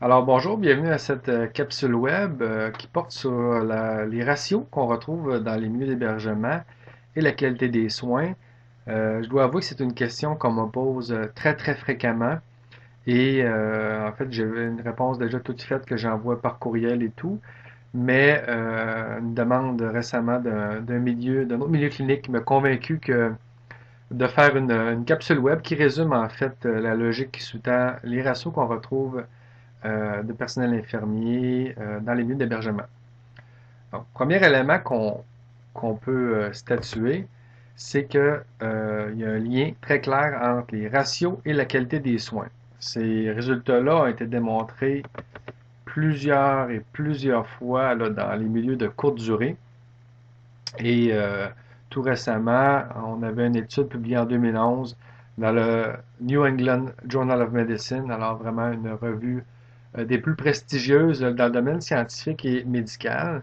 Alors bonjour, bienvenue à cette capsule web qui porte sur les ratios qu'on retrouve dans les milieux d'hébergement et la qualité des soins. Je dois avouer que c'est une question qu'on me pose très très fréquemment et en fait j'ai une réponse déjà toute faite que j'envoie par courriel et tout, mais une demande récemment d'un autre milieu clinique m'a convaincu que de faire une capsule web qui résume en fait la logique qui sous-tend les ratios qu'on retrouve de personnel infirmier dans les milieux d'hébergement. Donc, premier élément qu'on peut statuer, c'est que il y a un lien très clair entre les ratios et la qualité des soins. Ces résultats-là ont été démontrés plusieurs et plusieurs fois là, dans les milieux de courte durée. Et tout récemment, on avait une étude publiée en 2011 dans le New England Journal of Medicine, alors vraiment une revue des plus prestigieuses dans le domaine scientifique et médical,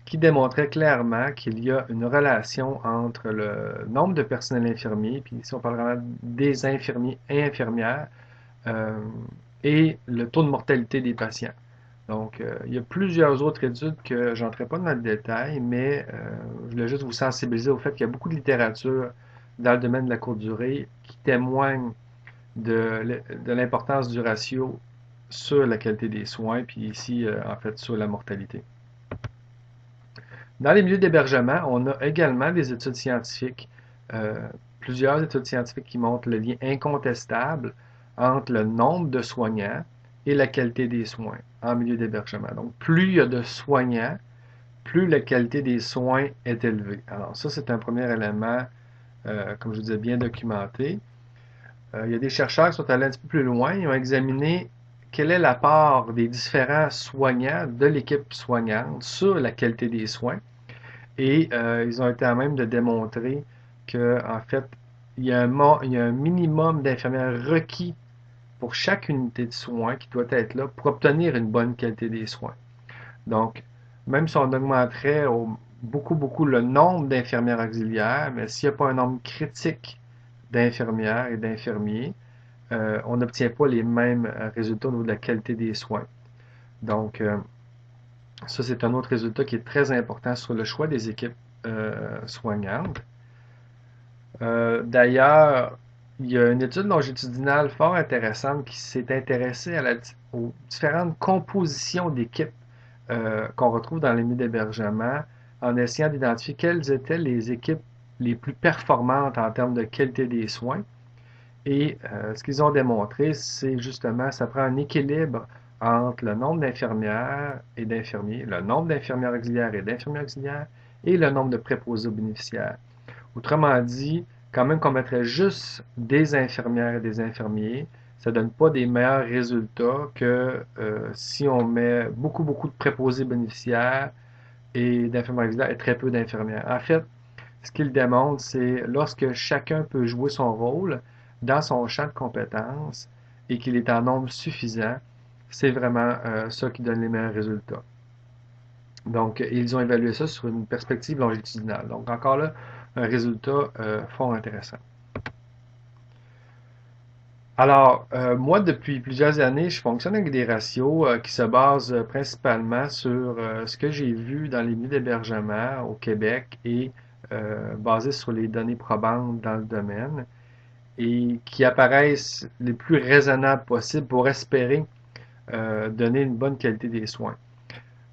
qui démontrait clairement qu'il y a une relation entre le nombre de personnels infirmiers, puis ici on parle vraiment des infirmiers et infirmières, euh, et le taux de mortalité des patients. Donc, il y a plusieurs autres études que j'entrerai pas dans le détail, mais je voulais juste vous sensibiliser au fait qu'il y a beaucoup de littérature dans le domaine de la courte durée qui témoigne de l'importance du ratio sur la qualité des soins, puis ici, en fait, sur la mortalité. Dans les milieux d'hébergement, on a également des études scientifiques, euh, plusieurs études scientifiques qui montrent le lien incontestable entre le nombre de soignants et la qualité des soins en milieu d'hébergement. Donc, plus il y a de soignants, plus la qualité des soins est élevée. Alors, ça, c'est un premier élément, comme je vous disais, bien documenté. Il y a des chercheurs qui sont allés un petit peu plus loin. Ils ont examiné quelle est la part des différents soignants de l'équipe soignante sur la qualité des soins. Et ils ont été à même de démontrer que, en fait, il y a un minimum d'infirmières requis pour chaque unité de soins qui doit être là pour obtenir une bonne qualité des soins. Donc, même si on augmenterait beaucoup le nombre d'infirmières auxiliaires, mais s'il n'y a pas un nombre critique d'infirmières et d'infirmiers, on n'obtient pas les mêmes résultats au niveau de la qualité des soins. Donc, ça, c'est un autre résultat qui est très important sur le choix des équipes soignantes. D'ailleurs, il y a une étude longitudinale fort intéressante qui s'est intéressée aux différentes compositions d'équipes qu'on retrouve dans les milieux d'hébergement en essayant d'identifier quelles étaient les équipes les plus performantes en termes de qualité des soins. Et ce qu'ils ont démontré, c'est justement, ça prend un équilibre entre le nombre d'infirmières et d'infirmiers, le nombre d'infirmières auxiliaires et d'infirmiers auxiliaires, et le nombre de préposés aux bénéficiaires. Autrement dit, quand même qu'on mettrait juste des infirmières et des infirmiers, ça donne pas des meilleurs résultats que si on met beaucoup de préposés bénéficiaires et d'infirmières auxiliaires et très peu d'infirmières. En fait, ce qu'il démontre, c'est lorsque chacun peut jouer son rôle dans son champ de compétences et qu'il est en nombre suffisant, c'est vraiment ça qui donne les meilleurs résultats. Donc, ils ont évalué ça sur une perspective longitudinale. Donc, encore là, un résultat fort intéressant. Alors, moi, depuis plusieurs années, je fonctionne avec des ratios qui se basent principalement sur ce que j'ai vu dans les milieux d'hébergement au Québec et basés sur les données probantes dans le domaine et qui apparaissent les plus raisonnables possibles pour espérer donner une bonne qualité des soins.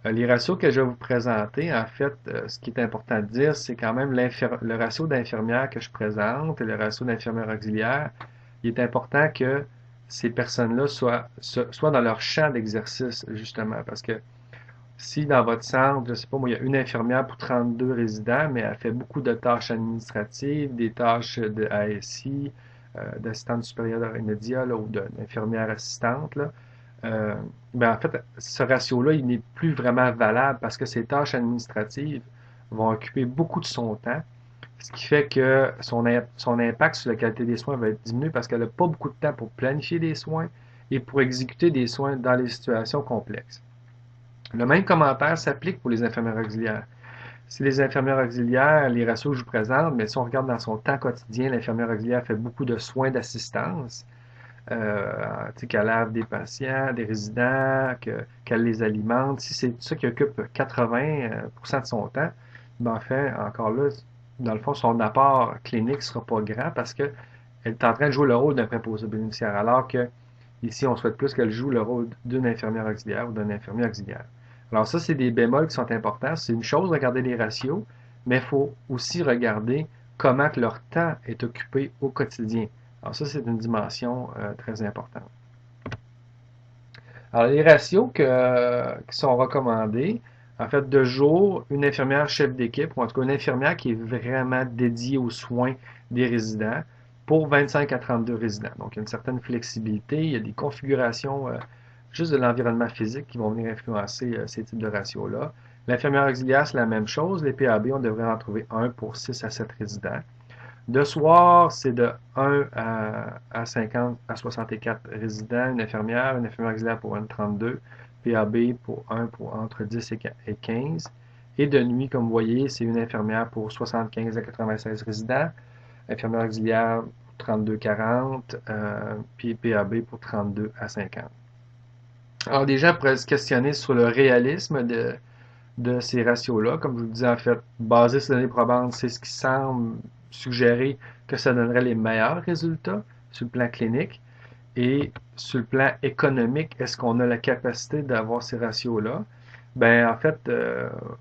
Les ratios que je vais vous présenter, en fait, ce qui est important de dire, c'est quand même le ratio d'infirmières que je présente et le ratio d'infirmières auxiliaires. Il est important que ces personnes-là soient dans leur champ d'exercice, justement, parce que si dans votre centre, je ne sais pas, moi, il y a une infirmière pour 32 résidents, mais elle fait beaucoup de tâches administratives, des tâches de ASI, d'assistante supérieure immédiate ou d'infirmière assistante, là, euh, ben en fait, ce ratio-là, il n'est plus vraiment valable parce que ces tâches administratives vont occuper beaucoup de son temps, ce qui fait que son impact sur la qualité des soins va être diminué parce qu'elle n'a pas beaucoup de temps pour planifier des soins et pour exécuter des soins dans les situations complexes. Le même commentaire s'applique pour les infirmières auxiliaires. Si les infirmières auxiliaires, les ratios que je vous présente, mais si on regarde dans son temps quotidien, l'infirmière auxiliaire fait beaucoup de soins d'assistance. qu'elle lave des patients, des résidents, qu'elle les alimente. Si c'est ça qui occupe 80% de son temps, ben en fait, encore là, dans le fond, son apport clinique ne sera pas grand parce que elle est en train de jouer le rôle d'un préposé bénéficiaire, alors que ici, on souhaite plus qu'elle joue le rôle d'une infirmière auxiliaire ou d'un infirmier auxiliaire. Alors ça, c'est des bémols qui sont importants. C'est une chose, regarder les ratios, mais il faut aussi regarder comment que leur temps est occupé au quotidien. Alors ça, c'est une dimension très importante. Alors les ratios qui sont recommandés, en fait, de jour, une infirmière chef d'équipe, ou en tout cas une infirmière qui est vraiment dédiée aux soins des résidents, pour 25 à 32 résidents. Donc, il y a une certaine flexibilité, il y a des configurations juste de l'environnement physique qui vont venir influencer ces types de ratios-là. L'infirmière auxiliaire, c'est la même chose. Les PAB, on devrait en trouver un pour 6 à 7 résidents. De soir, c'est de 1 à 50 à 64 résidents, une infirmière auxiliaire pour 32, PAB pour 1 pour entre 10 et 15. Et de nuit, comme vous voyez, c'est une infirmière pour 75 à 96 résidents, infirmière auxiliaire 32-40, puis PAB pour 32 à 50. Alors, des gens pourraient se questionner sur le réalisme de ces ratios-là. Comme je vous le disais, en fait, basé sur les données probantes, c'est ce qui semble suggérer que ça donnerait les meilleurs résultats sur le plan clinique. Et sur le plan économique, est-ce qu'on a la capacité d'avoir ces ratios-là? Ben, en fait,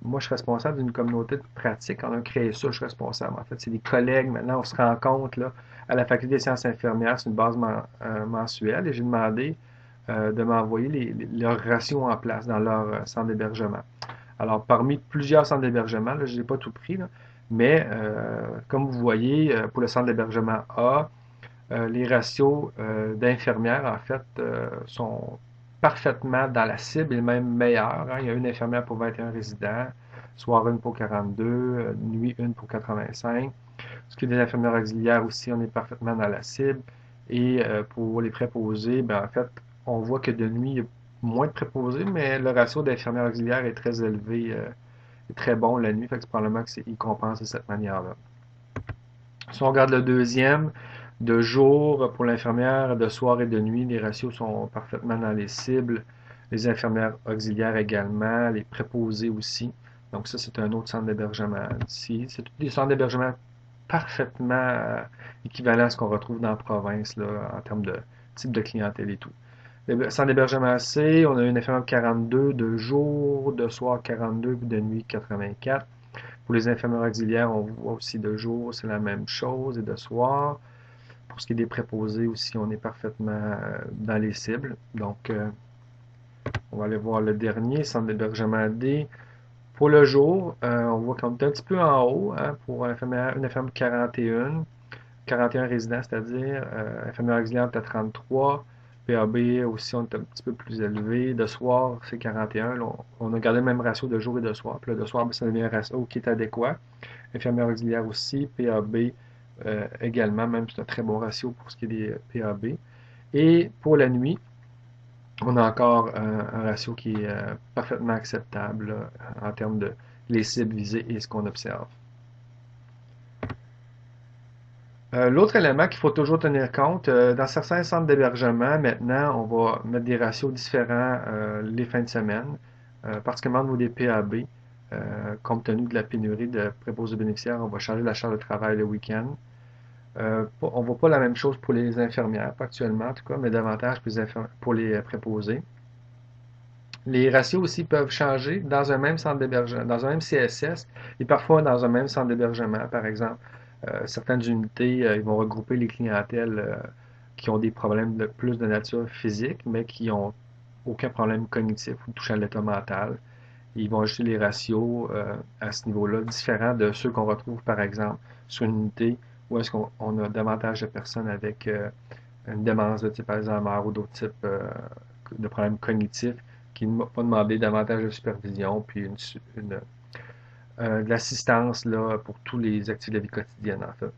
moi, je suis responsable d'une communauté de pratique. On a créé ça, je suis responsable. En fait, c'est des collègues. Maintenant, on se rend compte, là, à la Faculté des sciences infirmières, c'est une base mensuelle, et j'ai demandé de m'envoyer leurs ratios en place dans leur centre d'hébergement. Alors, parmi plusieurs centres d'hébergement, je n'ai pas tout pris, là, mais comme vous voyez, pour le centre d'hébergement A, les ratios d'infirmières, en fait, sont parfaitement dans la cible et même meilleurs. Hein. Il y a une infirmière pour 21 résidents, soir une pour 42, nuit une pour 85. Ce qui est des infirmières auxiliaires aussi, on est parfaitement dans la cible. Et pour les préposés, ben, en fait, on voit que de nuit, il y a moins de préposés, mais le ratio d'infirmières auxiliaires est très élevé, est très bon la nuit, fait que c'est probablement qu'il compense de cette manière-là. Si on regarde le deuxième, de jour pour l'infirmière, de soir et de nuit, les ratios sont parfaitement dans les cibles. Les infirmières auxiliaires également, les préposés aussi. Donc ça, c'est un autre centre d'hébergement ici. C'est tous des centres d'hébergement parfaitement équivalents à ce qu'on retrouve dans la province là, en termes de type de clientèle et tout. Le centre d'hébergement C, on a une infirmière 42 de jour, de soir 42, puis de nuit 84. Pour les infirmières auxiliaires, on voit aussi de jour, c'est la même chose, et de soir. Pour ce qui est des préposés aussi, on est parfaitement dans les cibles. Donc, on va aller voir le dernier, centre d'hébergement D. Pour le jour, on voit qu'on est un petit peu en haut hein, pour une infirmière 41 résidents, c'est-à-dire infirmière auxiliaire, on est à 33. PAB aussi, on est un petit peu plus élevé. De soir, c'est 41. Là, on a gardé le même ratio de jour et de soir. Puis là, de soir, ça devient un ratio qui est adéquat. Infirmière auxiliaire aussi. PAB également, même c'est un très bon ratio pour ce qui est des PAB. Et pour la nuit, on a encore un ratio qui est parfaitement acceptable là, en termes de les cibles visées et ce qu'on observe. L'autre élément qu'il faut toujours tenir compte, dans certains centres d'hébergement, maintenant, on va mettre des ratios différents les fins de semaine, particulièrement au niveau des PAB. Compte tenu de la pénurie de préposés bénéficiaires, on va changer la charge de travail le week-end. On ne voit pas la même chose pour les infirmières, pas actuellement en tout cas, mais davantage pour les préposés. Les ratios aussi peuvent changer dans un même centre d'hébergement, dans un même CSS et parfois dans un même centre d'hébergement. Par exemple, certaines unités, ils vont regrouper les clientèles qui ont des problèmes plus de nature physique, mais qui n'ont aucun problème cognitif ou touchant à l'état mental. Ils vont ajuster les ratios à ce niveau-là, différents de ceux qu'on retrouve, par exemple, sur une unité où est-ce qu'on a davantage de personnes avec une démence de type Alzheimer ou d'autres types de problèmes cognitifs qui vont demander davantage de supervision puis de l'assistance là, pour tous les actifs de la vie quotidienne, en fait.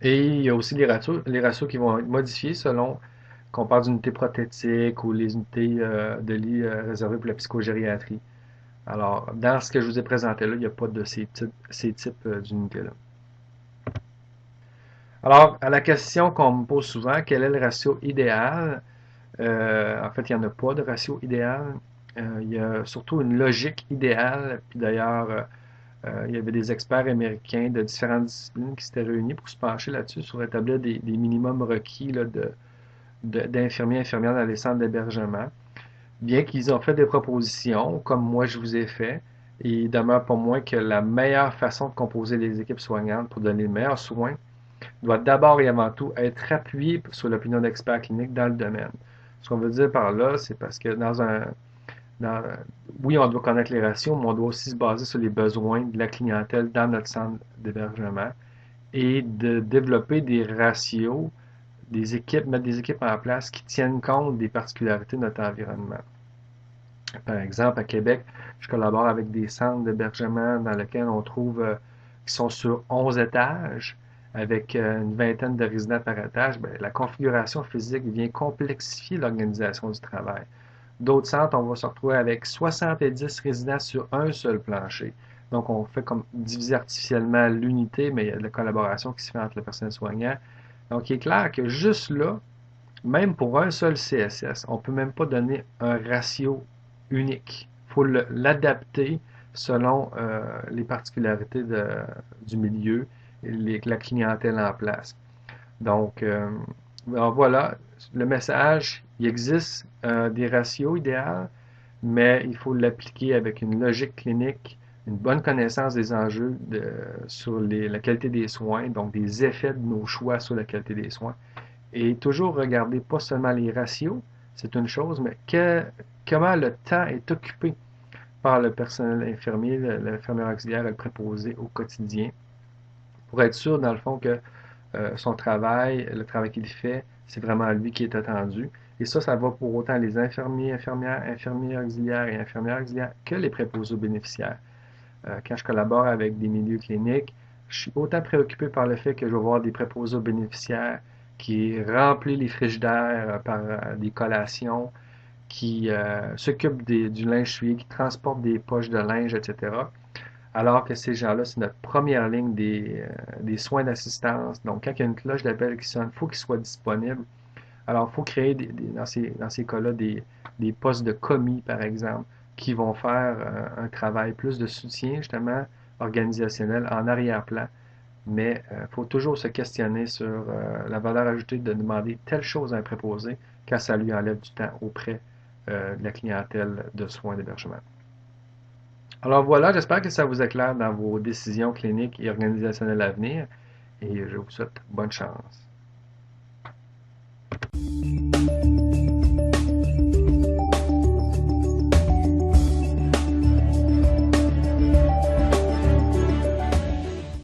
Et il y a aussi les ratios qui vont être modifiés selon qu'on parle d'unités prothétiques ou les unités de lit réservées pour la psychogériatrie. Alors, dans ce que je vous ai présenté là, il n'y a pas de ces types d'unités-là. Alors, à la question qu'on me pose souvent, quel est le ratio idéal? En fait, il n'y en a pas de ratio idéal. Il y a surtout une logique idéale. Puis d'ailleurs, il y avait des experts américains de différentes disciplines qui s'étaient réunis pour se pencher là-dessus, sur établir des minimums requis là, d'infirmiers et infirmières dans les centres d'hébergement. Bien qu'ils ont fait des propositions, comme moi je vous ai fait, il demeure pour moi que la meilleure façon de composer les équipes soignantes pour donner les meilleurs soins doit d'abord et avant tout être appuyée sur l'opinion d'experts cliniques dans le domaine. Ce qu'on veut dire par là, c'est parce que dans, oui, on doit connaître les ratios, mais on doit aussi se baser sur les besoins de la clientèle dans notre centre d'hébergement et de développer des ratios, des équipes, mettre des équipes en place qui tiennent compte des particularités de notre environnement. Par exemple, à Québec, je collabore avec des centres d'hébergement dans lesquels on trouve qui sont sur 11 étages, avec une vingtaine de résidents par étage. Bien, la configuration physique vient complexifier l'organisation du travail. D'autres centres, on va se retrouver avec 70 résidents sur un seul plancher. Donc, on fait comme diviser artificiellement l'unité, mais il y a de la collaboration qui se fait entre le personnel soignant. Donc, il est clair que juste là, même pour un seul CSS, on ne peut même pas donner un ratio unique. Il faut l'adapter selon les particularités du milieu et la clientèle en place. Donc, alors voilà, le message, il existe des ratios idéaux, mais il faut l'appliquer avec une logique clinique, une bonne connaissance des enjeux sur la qualité des soins, donc des effets de nos choix sur la qualité des soins. Et toujours regarder pas seulement les ratios, c'est une chose, mais comment le temps est occupé par le personnel infirmier, l'infirmière auxiliaire, le préposé au quotidien, pour être sûr, dans le fond, que son travail, le travail qu'il fait, c'est vraiment lui qui est attendu. Et ça va pour autant les infirmiers, infirmières, infirmiers auxiliaires et infirmières auxiliaires que les préposés aux bénéficiaires. Quand je collabore avec des milieux cliniques, je suis autant préoccupé par le fait que je vais voir des préposés aux bénéficiaires qui remplissent les frigidaires par des collations, qui s'occupent du linge souillé, qui transportent des poches de linge, etc. Alors que ces gens-là, c'est notre première ligne des soins d'assistance. Donc, quand il y a une cloche d'appel qui sonne, il faut qu'ils soient disponibles. Alors, il faut créer dans ces cas-là des postes de commis, par exemple, qui vont faire un travail plus de soutien, justement, organisationnel en arrière-plan. Mais il faut toujours se questionner sur la valeur ajoutée de demander telle chose à un préposé quand ça lui enlève du temps auprès de la clientèle de soins d'hébergement. Alors voilà, j'espère que ça vous éclaire dans vos décisions cliniques et organisationnelles à venir et je vous souhaite bonne chance.